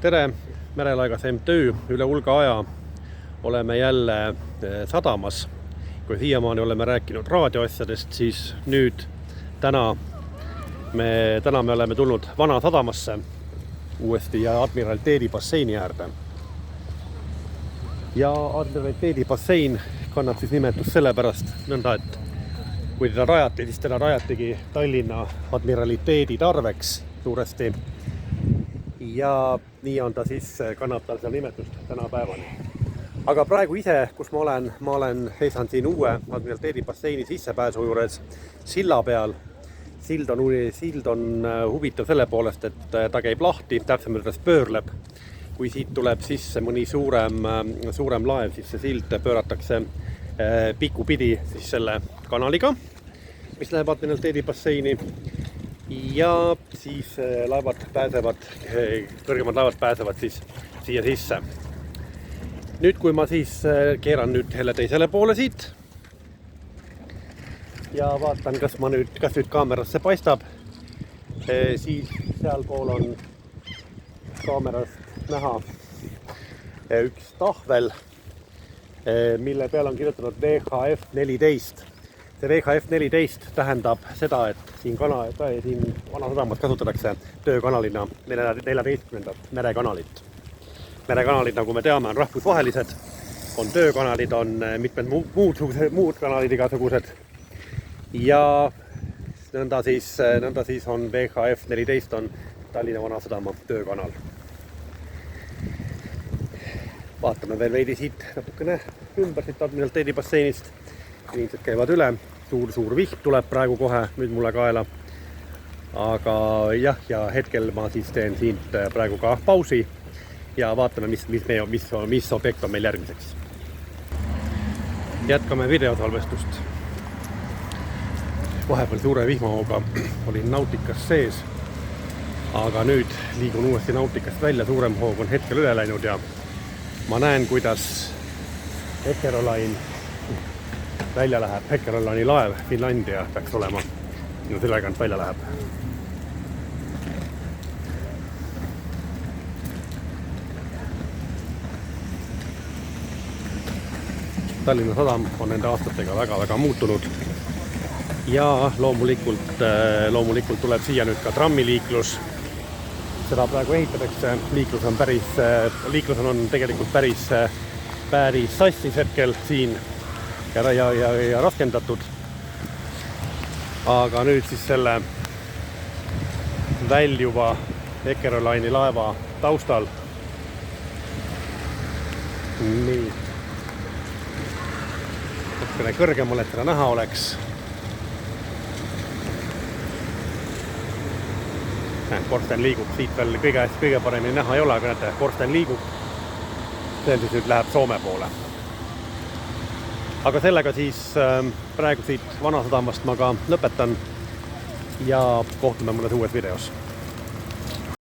Tere, Merelaigas MTÜ, üle hulga aja oleme jälle sadamas. Kui siiamaani oleme rääkinud raadioasjadest, siis nüüd täna me oleme tulnud Vana Sadamasse uuesti ja Admiraliteedi basseini äärde. Ja Admiraliteedi bassein kannab siis nimetust sellepärast nõnda, et kui teda rajati, siis teda rajatigi Tallinna Admiraliteedi tarveks suuresti. Ja nii on ta siis, kannab tal seal nimetust tänapäevani. Aga praegu ise, kus ma olen seisan siin uue Admiraliteedi basseini sissepääsu juures silla peal. Sild on huvitav selle poolest, et ta käib lahti, täpsemalt pöörleb. Kui siit tuleb sisse mõni suurem laev, siis see sild pööratakse pikupidi siis selle kanaliga, mis läheb Admiraliteedi basseini. Ja siis kõrgemad laevad pääsevad siis siia sisse. Nüüd, kui ma siis keeran nüüd jälle teisele poole siit ja vaatan, kas nüüd kaamerasse paistab, siis seal pool on kaamerast näha üks tahvel, mille peal on kirjutanud VHF 14. See VHF 14 tähendab seda, et siin Vana Sadamas kasutatakse töökanalina 14. merekanalit. Merekanalid, nagu me teame, on rahvusvahelised, on töökanalid, on mitmed muud kanalid igasugused. Ja nõnda siis on VHF 14 on Tallinna Vana Sadama töökanal. Vaatame veel veidi siit natukene ümber siit Admiraliteedi basseinist. Inimesed käivad üle, suur viht tuleb praegu kohe nüüd mulle kaela. Aga jah, ja hetkel ma siis teen siit praegu ka pausi ja vaatame, mis objekt on meil järgmiseks. Jätkame videosalvestust. Vahepeal suure vihmahooga olin Nautikas sees, aga nüüd liigun uuesti Nautikast välja, suurem hoog on hetkel üle läinud ja ma näen, kuidas Eckeröline välja läheb. Eckeröline'i laev Finlandia peaks olema. Minu sellegant välja läheb. Tallinna Sadam on nende aastatega väga muutunud. Ja loomulikult tuleb siia nüüd ka trammiliiklus. Seda praegu ehitatakse. Liiklus on tegelikult päris sassis hetkel siin ja raskendatud. Aga nüüd siis selle väljuva Eckeröline'i laeva taustal. Nii. Natukene kõrgemal, et seda näha oleks. Korsten liigub, siit veel kõige paremini näha ei ole, aga näete, korsten liigub. See siis nüüd läheb Soome poole. Aga sellega siis praegu siit Vana Sadamast ma ka lõpetan ja kohtume mõnes uues videos.